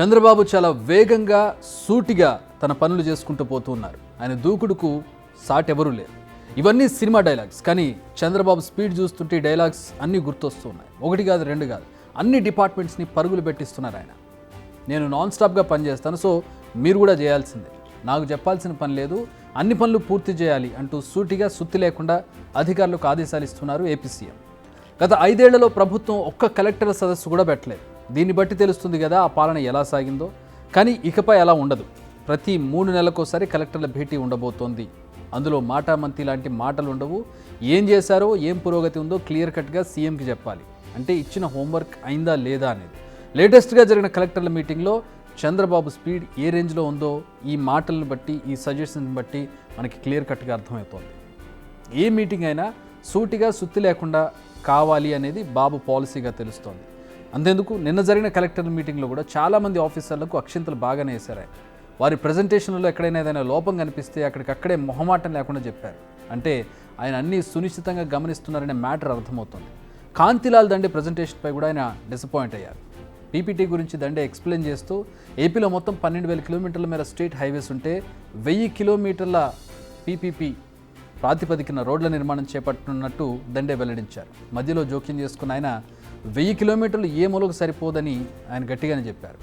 చంద్రబాబు చాలా వేగంగా సూటిగా తన పనులు చేసుకుంటూ పోతూ ఉన్నారు. ఆయన దూకుడుకు సాటి ఎవరూ లేరు. ఇవన్నీ సినిమా డైలాగ్స్, కానీ చంద్రబాబు స్పీడ్ చూస్తుంటే డైలాగ్స్ అన్నీ గుర్తొస్తూ ఉన్నాయి. ఒకటి కాదు, రెండు కాదు, అన్ని డిపార్ట్మెంట్స్ని పరుగులు పెట్టిస్తున్నారు ఆయన. నేను నాన్ స్టాప్గా పనిచేస్తాను, సో మీరు కూడా చేయాల్సిందే, నాకు చెప్పాల్సిన పని లేదు, అన్ని పనులు పూర్తి చేయాలి అంటూ సూటిగా సుత్తి లేకుండా అధికారులకు ఆదేశాలు ఇస్తున్నారు ఏపీ సీఎం. గత 5 ఏళ్లలో ప్రభుత్వం ఒక్క కలెక్టర్ల సదస్సు కూడా పెట్టలేదు. దీన్ని బట్టి తెలుస్తుంది కదా ఆ పాలన ఎలా సాగిందో. కానీ ఇకపై అలా ఉండదు. ప్రతి 3 నెలలకోసారి కలెక్టర్ల భేటీ ఉండబోతోంది. అందులో మాటామంతి లాంటి మాటలు ఉండవు. ఏం చేశారో, ఏం పురోగతి ఉందో క్లియర్ కట్గా సీఎంకి చెప్పాలి. అంటే ఇచ్చిన హోంవర్క్ అయిందా లేదా అనేది. లేటెస్ట్గా జరిగిన కలెక్టర్ల మీటింగ్లో చంద్రబాబు స్పీడ్ ఏ రేంజ్లో ఉందో ఈ మాటలను బట్టి, ఈ సజెషన్స్ బట్టి మనకి క్లియర్ కట్గా అర్థమవుతోంది. ఏ మీటింగ్ అయినా సూటిగా సుత్తి లేకుండా కావాలి అనేది బాబు పాలసీగా తెలుస్తోంది. అంతేందుకు నిన్న జరిగిన కలెక్టర్ల మీటింగ్లో కూడా చాలామంది ఆఫీసర్లకు అక్షింతలు బాగానే వేశారు. వారి ప్రజెంటేషన్లో ఎక్కడైనా ఏదైనా లోపం కనిపిస్తే అక్కడికక్కడే మొహమాటం లేకుండా చెప్పారు. అంటే ఆయన అన్నీ సునిశ్చితంగా గమనిస్తున్నారనే మ్యాటర్ అర్థమవుతుంది. కాంతిలాల్ దండే ప్రజెంటేషన్పై కూడా ఆయన డిసప్పాయింట్ అయ్యారు. పీపీటీ గురించి దండే ఎక్స్ప్లెయిన్ చేస్తూ ఏపీలో మొత్తం 12,000 కిలోమీటర్ల మేర స్టేట్ హైవేస్ ఉంటే 1000 కిలోమీటర్ల పీపీపీ ప్రాతిపదికన రోడ్ల నిర్మాణం చేపట్టనున్నట్టు దండే వెల్లడించారు. మధ్యలో జోక్యం చేసుకున్న ఆయన 1000 కిలోమీటర్లు ఏ మూలకు సరిపోదని ఆయన గట్టిగానే చెప్పారు.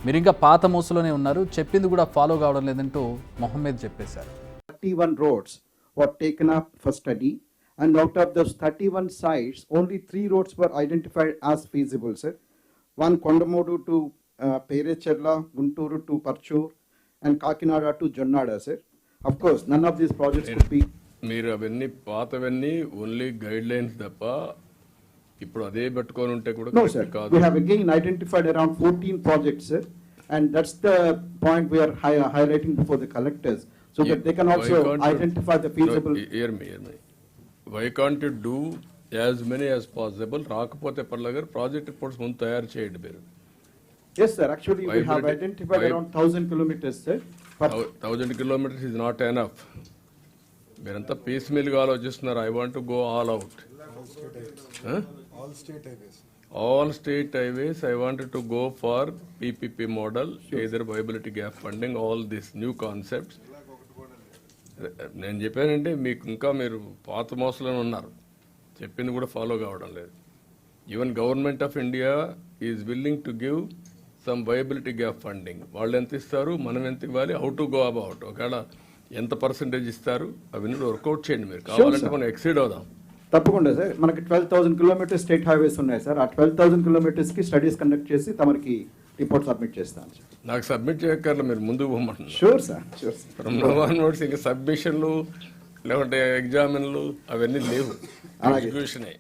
మీరు ఇంకా పాత మోసలోనే ఉన్నారు, చెప్పింది కూడా ఫాలో కావడం లేదంటూ మొహమ్మద్ చెప్పేశారు. 31 roads were taken up for study, and out of those 31 sites, only 3 roads were identified as feasible, sir. One Kondamodu to Perechella, Gunturu to Parchur, and Kakinada to Jonnada, sir. Of course, none of these projects could be. మీరు అవన్నీ పాతవన్నీ only guide lines తప్ప ఇప్పుడు అదే పెట్టుకొని ఉంటే కూడా No, sir. We have again identified around 14 projects, sir, and that's the point we are highlighting before the collectors, so that they can also identify the feasible. Hear me. Why can't you do as many as possible? రాకపోతే పర్లేగారు project reports ముందు తయారు చేయండి మీరు. Yes, sir. Actually, we have identified around 1,000 kilometers, sir. 1,000 kilometers is not enough. మీరంతా piece మీల్గా ఆలోచిస్తున్నారు. I want to go all out. All state highways, I wanted to go for PPP model, either viability gap funding, all these new concepts. నేను చెప్పానంటే మీకు ఇంకా మీరు పాత మోసలోనే ఉన్నారు, చెప్పింది కూడా ఫాలో కావడం లేదు. Even government of India is willing to give some viability gap funding. వాళ్ళు ఎంత ఇస్తారు, మనం ఎంత ఇవ్వాలి, హౌ టు గో అబౌట్, ఒకవేళ ఎంత పర్సెంటేజ్ ఇస్తారు అవన్నీ వర్కౌట్ చేయండి. మీరు కావాలంటే మనం ఎక్సీడ్ అవుదాం. తప్పకుండా సార్. మనకి 12,000 కిలోమీటర్స్ స్టేట్ హైవేస్ ఉన్నాయి సార్. ఆ 12,000 కిలోమీటర్స్కి స్టడీస్ కండక్ట్ చేసి తమకి రిపోర్ట్ సబ్మిట్ చేస్తాను సార్. నాకు సబ్మిట్ చేయక్కర్లే, మీరు ముందుకు పోమంటున్నారు. Sure sir, sure sir. From now onwards ఇంకా సబ్మిషన్లు లేకుంటే ఎగ్జామిన్లు అవన్నీ లేవు, ఎగ్జిక్యూషనే.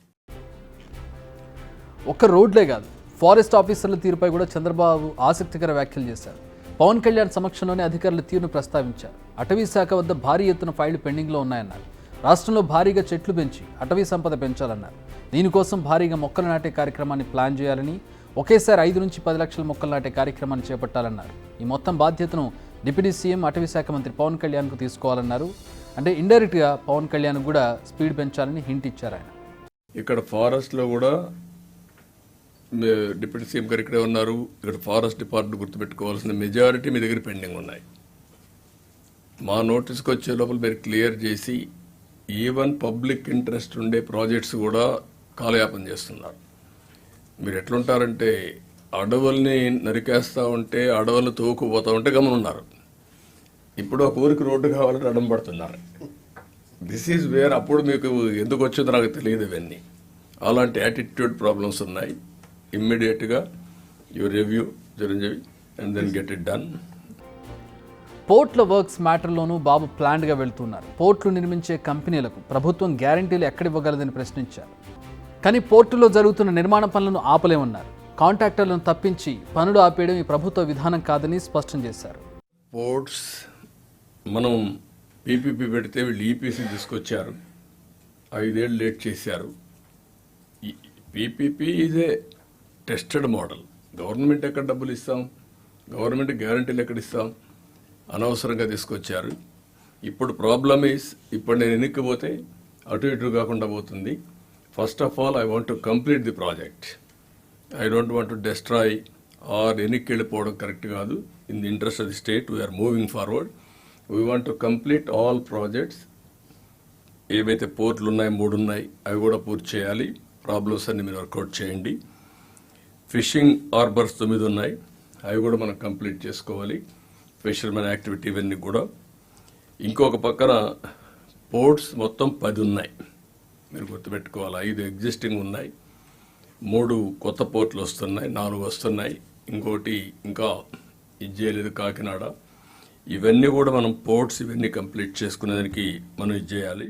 ఒక్క రోడ్లే కాదు, ఫారెస్ట్ ఆఫీసర్ల తీరుపై కూడా చంద్రబాబు ఆసక్తికర వ్యాఖ్యలు చేశారు. పవన్ కళ్యాణ్ సమక్షంలోనే అధికారుల తీరును ప్రస్తావించారు. అటవీ శాఖ వద్ద భారీ ఎత్తున ఫైళ్లు పెండింగ్లో ఉన్నాయన్నారు. రాష్ట్రంలో భారీగా చెట్లు పెంచి అటవీ సంపద పెంచాలన్నారు. దీనికోసం భారీగా మొక్కలు నాటే కార్యక్రమాన్ని ప్లాన్ చేయాలని, ఒకేసారి 5 నుంచి 10 లక్షల మొక్కలు నాటే కార్యక్రమాన్ని చేపట్టాలన్నారు. ఈ మొత్తం బాధ్యతను డిప్యూటీ సీఎం అటవీ శాఖ మంత్రి పవన్ కళ్యాణ్కు తీసుకోవాలన్నారు. అంటే ఇండైరెక్ట్గా పవన్ కళ్యాణ్ కూడా స్పీడ్ పెంచాలని హింట్ ఇచ్చారు ఆయన. ఇక్కడ ఫారెస్ట్లో కూడా డిప్యూటీ సీఎం గారు ఇక్కడే ఉన్నారు. ఇక్కడ ఫారెస్ట్ డిపార్ట్మెంట్ గుర్తుపెట్టుకోవాల్సిన మెజారిటీ మీ దగ్గర పెండింగ్ ఉన్నాయి. మా నోటీస్కి వచ్చే లోపల మీరు క్లియర్ చేసి ఈవెన్ పబ్లిక్ ఇంట్రెస్ట్ ఉండే ప్రాజెక్ట్స్ కూడా కాలయాపన చేస్తున్నారు. మీరు ఎట్లుంటారంటే అడవుల్ని నరికేస్తూ ఉంటే, అడవులు తోకుపోతూ ఉంటే గమనున్నారు. ఇప్పుడు ఒక ఊరికి రోడ్డు కావాలంటే అడం పడుతున్నారు. This is where. అప్పుడు మీకు ఎందుకు వచ్చిందో నాకు తెలియదు. ఇవన్నీ అలాంటి యాటిట్యూడ్ ప్రాబ్లమ్స్ ఉన్నాయి. ఇమ్మీడియట్గా you review Chiranjeevi and then get it done. పోర్ట్ల వర్క్స్ మ్యాటర్లోనూ బాబు ప్లాన్డ్గా వెళ్తున్నారు. పోర్ట్లు నిర్మించే కంపెనీలకు ప్రభుత్వం గ్యారంటీలు ఎక్కడివ్వగలదని ప్రశ్నించారు. కానీ పోర్టులో జరుగుతున్న నిర్మాణ పనులను ఆపలేమన్నారు. కాంట్రాక్టర్లను తప్పించి పనులు ఆపేయడం ఈ ప్రభుత్వ విధానం కాదని స్పష్టం చేశారు. పోర్ట్స్ మనం పీపీపీ పెడితే వీళ్ళు ఈపీసీ తీసుకొచ్చారు, 5 ఏళ్ళు లేట్ చేశారు. PPP is a tested model. Government ఎక్కడ డబ్బులు ఇస్తాం, గవర్నమెంట్ గ్యారంటీలు ఎక్కడ ఇస్తాం, అనవసరంగా తీసుకొచ్చారు. ఇప్పుడు ప్రాబ్లమ్ ఈస్, ఇప్పుడు నేను ఎన్నికపోతే అటు ఇటు కాకుండా పోతుంది. First of all I want to complete the project. I don't want to destroy or వెనక్కి వెళ్ళిపోవడం కరెక్ట్ కాదు. In the interest of the state we are moving forward. We want to complete all projects. ఏవైతే పోర్ట్లు ఉన్నాయి 3 ఉన్నాయి, అవి కూడా పూర్తి చేయాలి. ప్రాబ్లమ్స్ అన్ని మీరు వర్కౌట్ చేయండి. ఫిషింగ్ హార్బర్స్ 9 ఉన్నాయి, అవి కూడా మనం కంప్లీట్ చేసుకోవాలి. ఫిషర్మెన్ యాక్టివిటీ ఇవన్నీ కూడా. ఇంకొక పక్కన పోర్ట్స్ మొత్తం 10 ఉన్నాయి, మీరు గుర్తుపెట్టుకోవాలి. 5 ఎగ్జిస్టింగ్ ఉన్నాయి, 3 కొత్త పోర్ట్లు వస్తున్నాయి, 4 వస్తున్నాయి, ఇంకోటి ఇంకా ఇది చేయలేదు కాకినాడ. ఇవన్నీ కూడా మనం పోర్ట్స్ ఇవన్నీ కంప్లీట్ చేసుకునేదానికి మనం ఇది చేయాలి.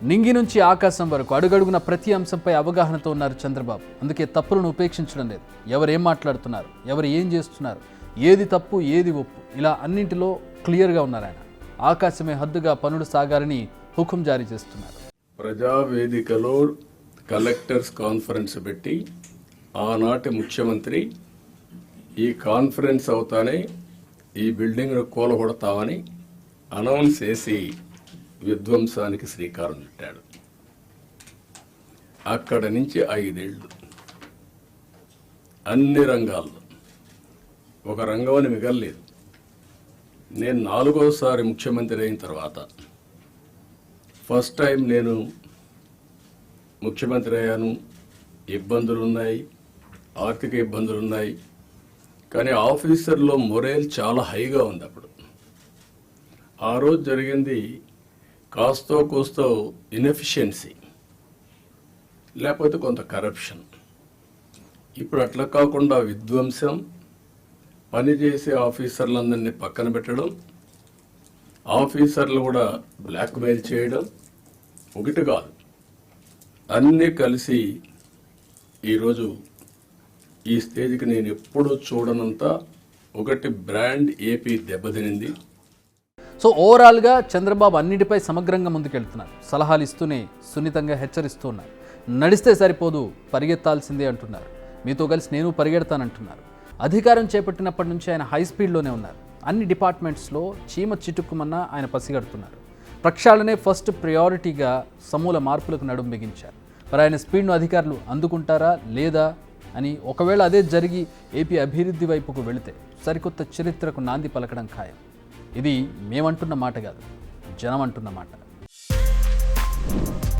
నింగి నుంచి ఆకాశం వరకు అడుగడుగున ప్రతి అంశంపై అవగాహనతో ఉన్నారు చంద్రబాబు. అందుకే తప్పులను ఉపేక్షించడం లేదు. ఎవరు ఏం మాట్లాడుతున్నారు, ఎవరు ఏం చేస్తున్నారు, ఏది తప్పు ఏది ఒప్పు, ఇలా అన్నింటిలో క్లియర్గా ఉన్నారు ఆయన. ఆకాశమే హద్దుగా పనులు సాగాలని హుకుం జారీ చేస్తున్నారు. ప్రజావేదికలో కలెక్టర్స్ కాన్ఫరెన్స్ పెట్టి ఆనాటి ముఖ్యమంత్రి ఈ కాన్ఫరెన్స్ అవుతానే ఈ బిల్డింగ్ను కూలగొడతామని అనౌన్స్ చేసి విధ్వంసానికి శ్రీకారం చుట్టాడు. అక్కడ నుంచి 5 ఏళ్ళు అన్ని రంగాల్లో ఒక రంగం అని మిగలలేదు. నేను 4వసారి ముఖ్యమంత్రి అయిన తర్వాత ఫస్ట్ టైం నేను ముఖ్యమంత్రి అయ్యాను. ఇబ్బందులు ఉన్నాయి, ఆర్థిక ఇబ్బందులు ఉన్నాయి, కానీ ఆఫీసర్లో మొరేల్ చాలా హైగా ఉంది. అప్పుడు ఆ రోజు జరిగింది కాస్తో కూస్తో ఇన్ఎఫిషియన్సీ, లేకపోతే కొంత కరప్షన్. ఇప్పుడు అట్లా కాకుండా విధ్వంసం, పనిచేసే ఆఫీసర్లందరినీ పక్కన పెట్టడం, ఆఫీసర్లు కూడా బ్లాక్మెయిల్ చేయడం, ఒకటి కాదు అన్నీ కలిసి ఈరోజు ఈ స్టేజ్కి నేను ఎప్పుడూ చూడనంత ఒకటి బ్రాండ్ ఏపీ దెబ్బతినింది. సో ఓవరాల్గా చంద్రబాబు అన్నిటిపై సమగ్రంగా ముందుకెళ్తున్నారు. సలహాలు ఇస్తూనే సున్నితంగా హెచ్చరిస్తూ ఉన్నారు. నడిస్తే సరిపోదు, పరిగెత్తాల్సిందే అంటున్నారు. మీతో కలిసి నేను పరిగెడతానంటున్నారు. అధికారం చేపట్టినప్పటి నుంచి ఆయన హై స్పీడ్లోనే ఉన్నారు. అన్ని డిపార్ట్మెంట్స్లో చీమ చిటుక్కుమన్నా ఆయన పసిగడుతున్నారు. ప్రక్షాళనే ఫస్ట్ ప్రయారిటీగా సమూల మార్పులకు నడుం బిగించారు. మరి ఆయన స్పీడ్ను అధికారులు అందుకుంటారా లేదా అని, ఒకవేళ అదే జరిగి ఏపీ అభివృద్ధి వైపుకు వెళితే సరికొత్త చరిత్రకు నాంది పలకడం ఖాయం. ఇది మేమంటున్న మాట కాదు, జనం అంటున్న మాట.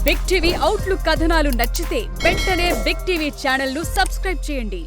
బిగ్ టీవీ అవుట్లుక్ కథనాలు నచ్చితే వెంటనే బిగ్ టీవీ ఛానల్ ను సబ్స్క్రైబ్ చేయండి.